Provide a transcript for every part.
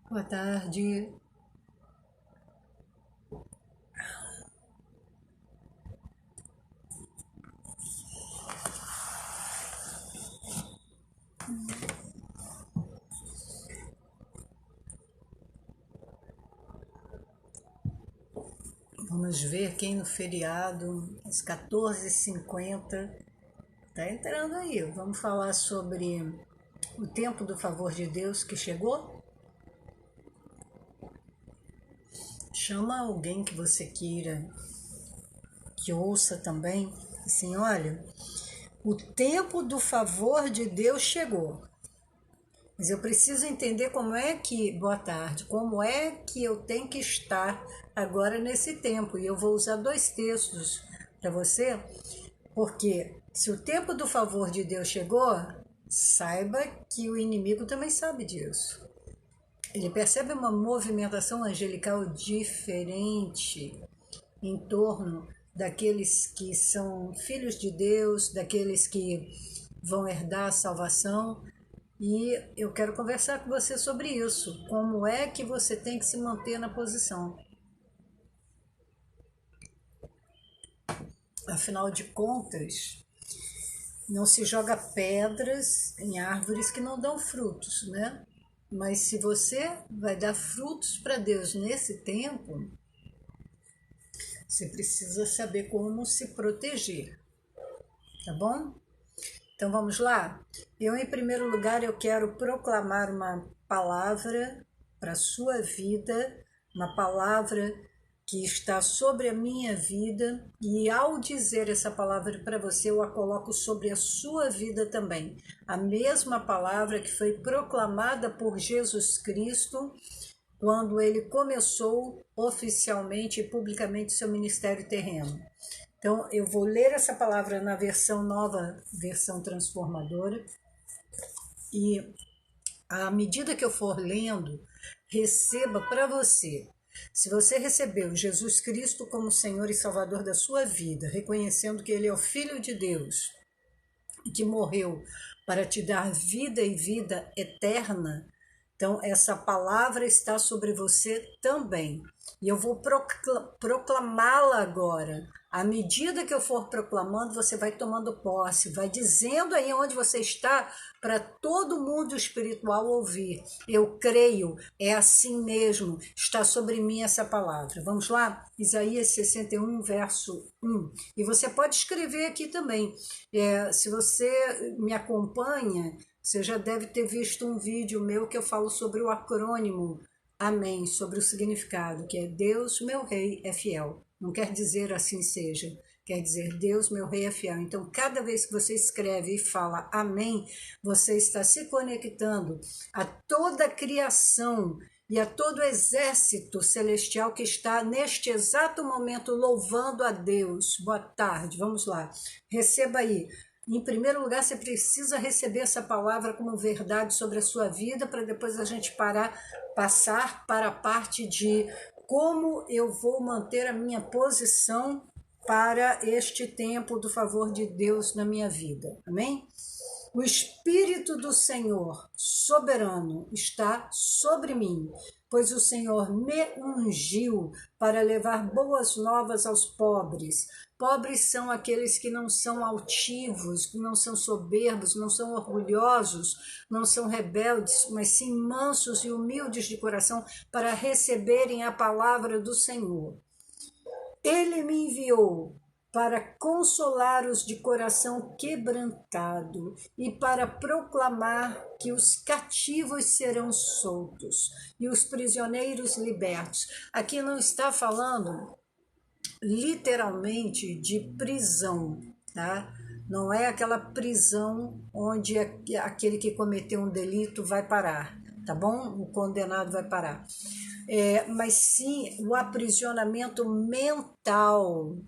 Boa tarde. Vamos ver quem no feriado, às 14h50, tá entrando aí. Vamos falar sobre o tempo do favor de Deus que chegou. Chama alguém que você queira que ouça também. Assim, olha, o tempo do favor de Deus chegou. Mas eu preciso entender boa tarde, como é que eu tenho que estar agora nesse tempo. E eu vou usar 2 textos para você, porque se o tempo do favor de Deus chegou, saiba que o inimigo também sabe disso. Ele percebe uma movimentação angelical diferente em torno daqueles que são filhos de Deus, daqueles que vão herdar a salvação. E eu quero conversar com você sobre isso. Como é que você tem que se manter na posição? Afinal de contas, não se joga pedras em árvores que não dão frutos, né? Mas se você vai dar frutos para Deus nesse tempo, você precisa saber como se proteger, tá bom? Então vamos lá? Em primeiro lugar, eu quero proclamar uma palavra para a sua vida, uma palavra que está sobre a minha vida, e ao dizer essa palavra para você, eu a coloco sobre a sua vida também. A mesma palavra que foi proclamada por Jesus Cristo quando ele começou oficialmente e publicamente seu ministério terreno. Então, eu vou ler essa palavra na versão nova, versão transformadora, e à medida que eu for lendo, receba para você. Se você recebeu Jesus Cristo como Senhor e Salvador da sua vida, reconhecendo que Ele é o Filho de Deus e que morreu para te dar vida e vida eterna, então essa palavra está sobre você também. E eu vou proclamá-la agora. À medida que eu for proclamando, você vai tomando posse, vai dizendo aí onde você está para todo mundo espiritual ouvir. Eu creio, é assim mesmo, está sobre mim essa palavra. Vamos lá? Isaías 61, verso 1. E você pode escrever aqui também. Se você me acompanha, você já deve ter visto um vídeo meu que eu falo sobre o acrônimo Amém, sobre o significado, que é Deus, meu Rei, é fiel. Não quer dizer assim seja, quer dizer Deus, meu Rei, é fiel. Então, cada vez que você escreve e fala Amém, você está se conectando a toda a criação e a todo o exército celestial que está neste exato momento louvando a Deus. Boa tarde, vamos lá. Receba aí. Em primeiro lugar, você precisa receber essa palavra como verdade sobre a sua vida, para depois a gente passar para a parte de como eu vou manter a minha posição para este tempo do favor de Deus na minha vida. Amém? O Espírito do Senhor soberano está sobre mim, pois o Senhor me ungiu para levar boas novas aos pobres. Pobres são aqueles que não são altivos, que não são soberbos, não são orgulhosos, não são rebeldes, mas sim mansos e humildes de coração, para receberem a palavra do Senhor. Ele me enviou para consolar os de coração quebrantado e para proclamar que os cativos serão soltos e os prisioneiros libertos. Aqui não está falando literalmente de prisão, tá? Não é aquela prisão onde aquele que cometeu um delito vai parar, tá bom? O condenado vai parar. Mas sim o aprisionamento mental,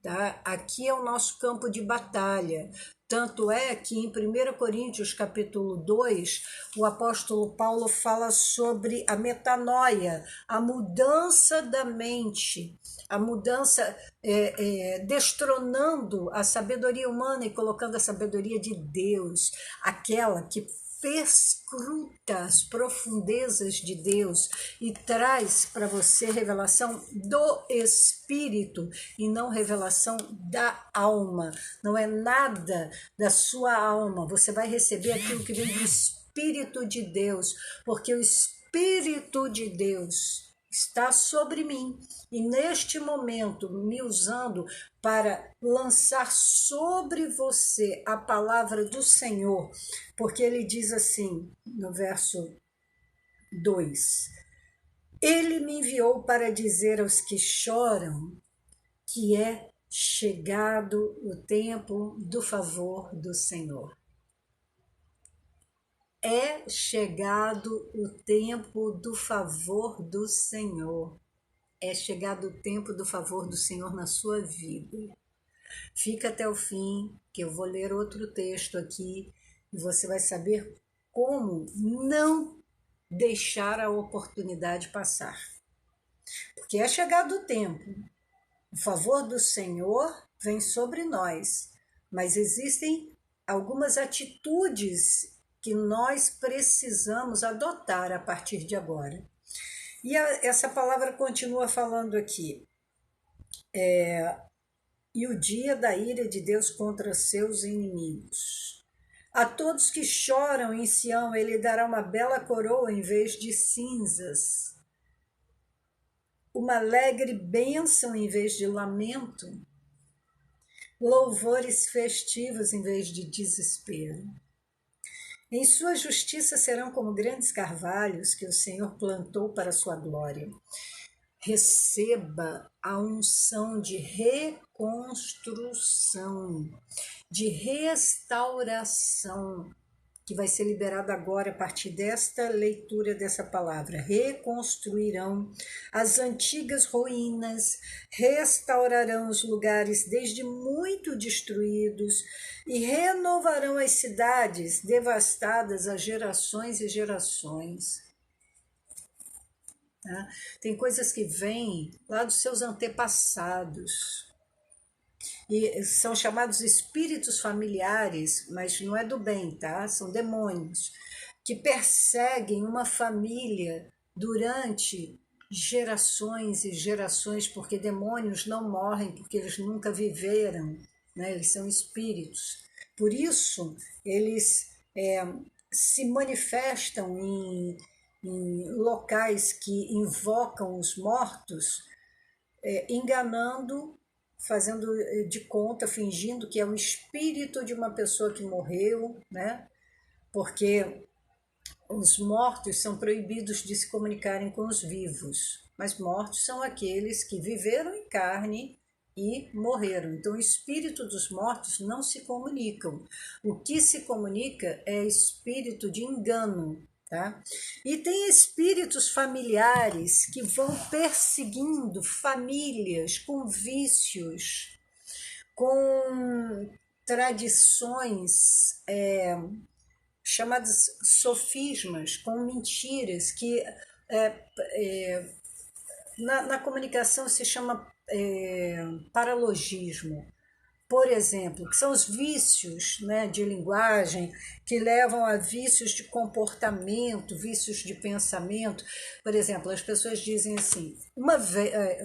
tá? Aqui é o nosso campo de batalha. Tanto é que em 1 Coríntios capítulo 2, o apóstolo Paulo fala sobre a metanoia, a mudança da mente, a mudança destronando a sabedoria humana e colocando a sabedoria de Deus, aquela que perscruta as profundezas de Deus e traz para você revelação do Espírito e não revelação da alma. Não é nada da sua alma. Você vai receber aquilo que vem do Espírito de Deus, porque o Espírito de Deus está sobre mim e neste momento me usando para lançar sobre você a palavra do Senhor, porque ele diz assim no verso 2: Ele me enviou para dizer aos que choram que é chegado o tempo do favor do Senhor. É chegado o tempo do favor do Senhor. É chegado o tempo do favor do Senhor na sua vida. Fica até o fim, que eu vou ler outro texto aqui e você vai saber como não deixar a oportunidade passar. Porque é chegado o tempo. O favor do Senhor vem sobre nós, mas existem algumas atitudes que nós precisamos adotar a partir de agora. E essa palavra continua falando aqui. E o dia da ira de Deus contra seus inimigos. A todos que choram em Sião, ele dará uma bela coroa em vez de cinzas, uma alegre bênção em vez de lamento, louvores festivos em vez de desespero. Em sua justiça serão como grandes carvalhos que o Senhor plantou para a sua glória. Receba a unção de reconstrução, de restauração, que vai ser liberada agora a partir desta leitura dessa palavra. Reconstruirão as antigas ruínas, restaurarão os lugares desde muito destruídos e renovarão as cidades devastadas há gerações e gerações. Tá? Tem coisas que vêm lá dos seus antepassados e são chamados espíritos familiares, mas não é do bem, tá? São demônios que perseguem uma família durante gerações e gerações, porque demônios não morrem, porque eles nunca viveram, né? Eles são espíritos. Por isso, eles se manifestam em locais que invocam os mortos, enganando, fazendo de conta, fingindo que é o espírito de uma pessoa que morreu, né? Porque os mortos são proibidos de se comunicarem com os vivos, mas mortos são aqueles que viveram em carne e morreram. Então, o espírito dos mortos não se comunicam. O que se comunica é espírito de engano. Tá? E tem espíritos familiares que vão perseguindo famílias com vícios, com tradições chamadas sofismas, com mentiras, que na comunicação se chama paralogismo. Por exemplo, que são os vícios, né, de linguagem que levam a vícios de comportamento, vícios de pensamento. Por exemplo, as pessoas dizem assim,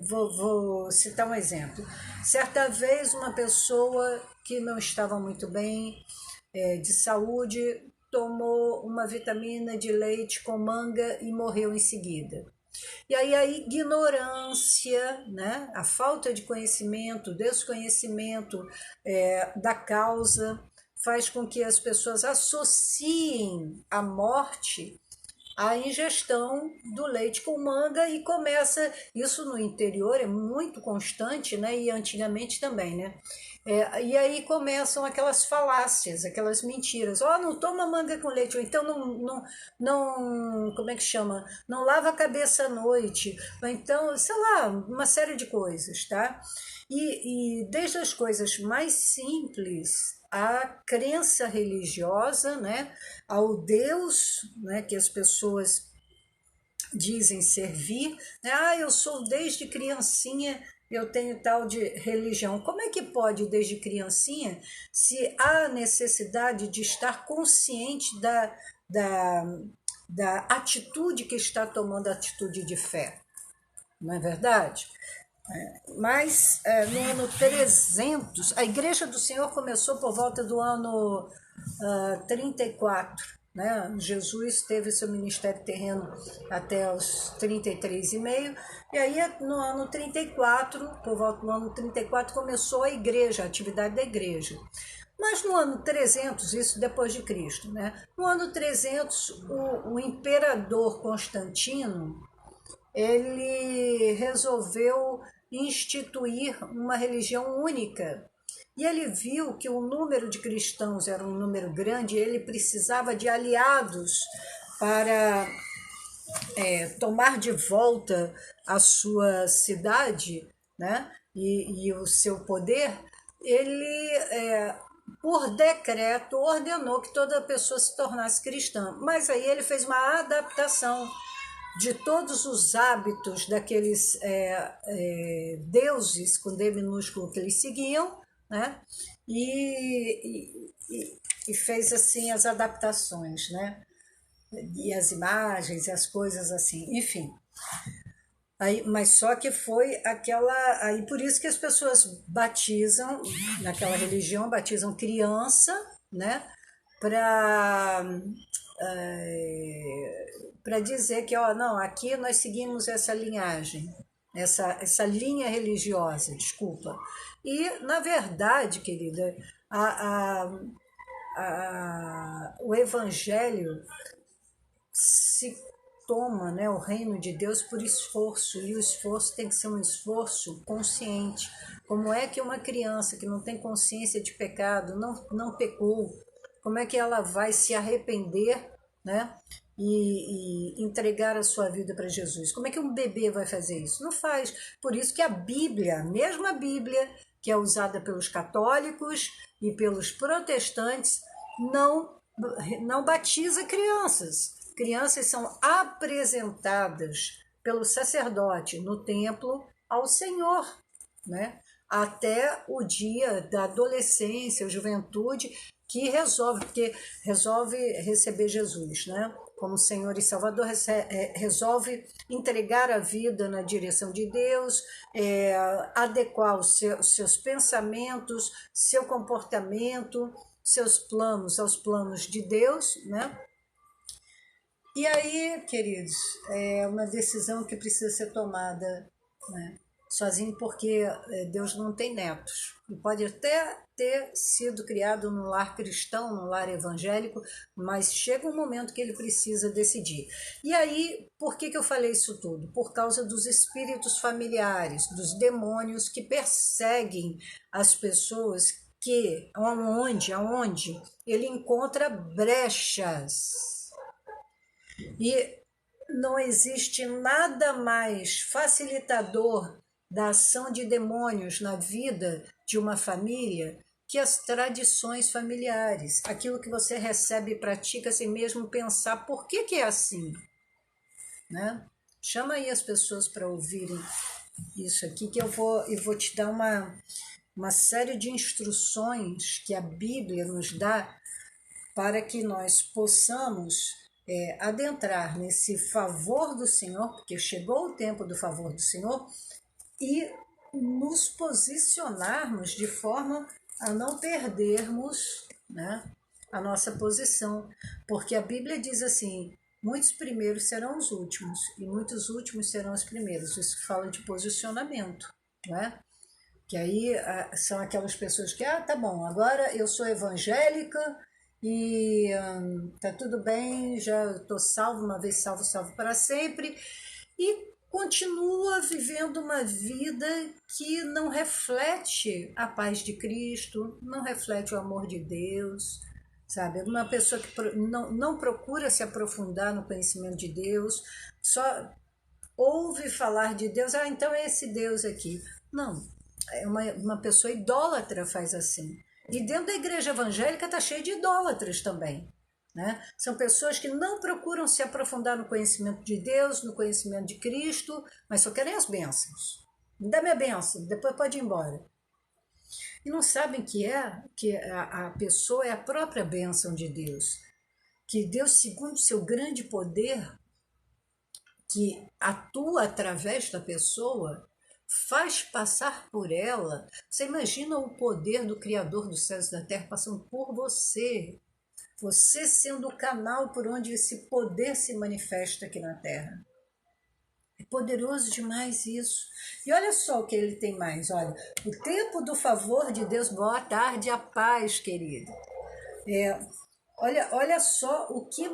vou citar um exemplo. Certa vez uma pessoa que não estava muito bem de saúde tomou uma vitamina de leite com manga e morreu em seguida. E aí a ignorância, né, a falta de conhecimento, o desconhecimento da causa faz com que as pessoas associem a morte a ingestão do leite com manga e começa, isso no interior é muito constante, né? E antigamente também, né? E aí começam aquelas falácias, aquelas mentiras. Ó, não toma manga com leite, ou então como é que chama? Não lava a cabeça à noite, ou então, sei lá, uma série de coisas, tá? E desde as coisas mais simples à crença religiosa, né, ao Deus, né, que as pessoas dizem servir, né? Ah, eu sou desde criancinha, eu tenho tal de religião. Como é que pode desde criancinha se há necessidade de estar consciente da, da atitude que está tomando, a atitude de fé? Não é verdade? Mas no ano 300, a Igreja do Senhor começou por volta do ano 34, né? Jesus teve seu ministério terreno até os 33,5, e aí no ano 34, por volta do ano 34, começou a igreja, a atividade da igreja. Mas no ano 300, isso depois de Cristo, né? No ano 300, o imperador Constantino, ele resolveu instituir uma religião única. E ele viu que o número de cristãos era um número grande e ele precisava de aliados para tomar de volta a sua cidade, né? E o seu poder. Ele, por decreto, ordenou que toda pessoa se tornasse cristã. Mas aí ele fez uma adaptação de todos os hábitos daqueles deuses com D minúsculo que eles seguiam, né? E fez assim as adaptações, né? E as imagens, e as coisas assim, enfim. Aí, mas só que foi aquela. Aí por isso que as pessoas batizam, naquela religião, batizam criança, né? Para para dizer que, ó, não, aqui nós seguimos essa linhagem, essa linha religiosa, desculpa. E, na verdade, querida, o evangelho se toma, né, o reino de Deus por esforço, e o esforço tem que ser um esforço consciente. Como é que uma criança que não tem consciência de pecado, não pecou, como é que ela vai se arrepender, né, e entregar a sua vida para Jesus? Como é que um bebê vai fazer isso? Não faz. Por isso que a Bíblia, a mesma Bíblia que é usada pelos católicos e pelos protestantes, não, não batiza crianças. Crianças são apresentadas pelo sacerdote no templo ao Senhor, né? Até o dia da adolescência, juventude, que resolve receber Jesus, né? Como Senhor e Salvador, resolve entregar a vida na direção de Deus, adequar os seus pensamentos, seu comportamento, seus planos aos planos de Deus, né? E aí, queridos, é uma decisão que precisa ser tomada, né, sozinho, porque Deus não tem netos. E pode até ter sido criado num lar cristão, num lar evangélico, mas chega um momento que ele precisa decidir. E aí, por que eu falei isso tudo? Por causa dos espíritos familiares, dos demônios que perseguem as pessoas, que aonde ele encontra brechas. E não existe nada mais facilitador da ação de demônios na vida de uma família que as tradições familiares, aquilo que você recebe e pratica sem mesmo pensar por que é assim, né? Chama aí as pessoas para ouvirem isso aqui, que eu vou te dar uma série de instruções que a Bíblia nos dá para que nós possamos adentrar nesse favor do Senhor, porque chegou o tempo do favor do Senhor, e nos posicionarmos de forma a não perdermos, né, a nossa posição. Porque a Bíblia diz assim: muitos primeiros serão os últimos, e muitos últimos serão os primeiros. Isso fala de posicionamento, né? Que aí são aquelas pessoas que, tá bom, agora eu sou evangélica e tá tudo bem, já estou salvo, uma vez salvo, salvo para sempre, e continua vivendo uma vida que não reflete a paz de Cristo, não reflete o amor de Deus, sabe? Uma pessoa que não procura se aprofundar no conhecimento de Deus, só ouve falar de Deus, então é esse Deus aqui. Não, uma pessoa idólatra faz assim. E dentro da igreja evangélica está cheio de idólatras também. Né? São pessoas que não procuram se aprofundar no conhecimento de Deus, no conhecimento de Cristo, mas só querem as bênçãos. Me dá minha bênção, depois pode ir embora. E não sabem que a pessoa é a própria bênção de Deus. Que Deus, segundo o seu grande poder, que atua através da pessoa, faz passar por ela. Você imagina o poder do Criador dos céus e da terra passando por você. Você sendo o canal por onde esse poder se manifesta aqui na terra. É poderoso demais isso. E olha só o que ele tem mais. Olha, o tempo do favor de Deus. Boa tarde, a paz, querido. Olha só o que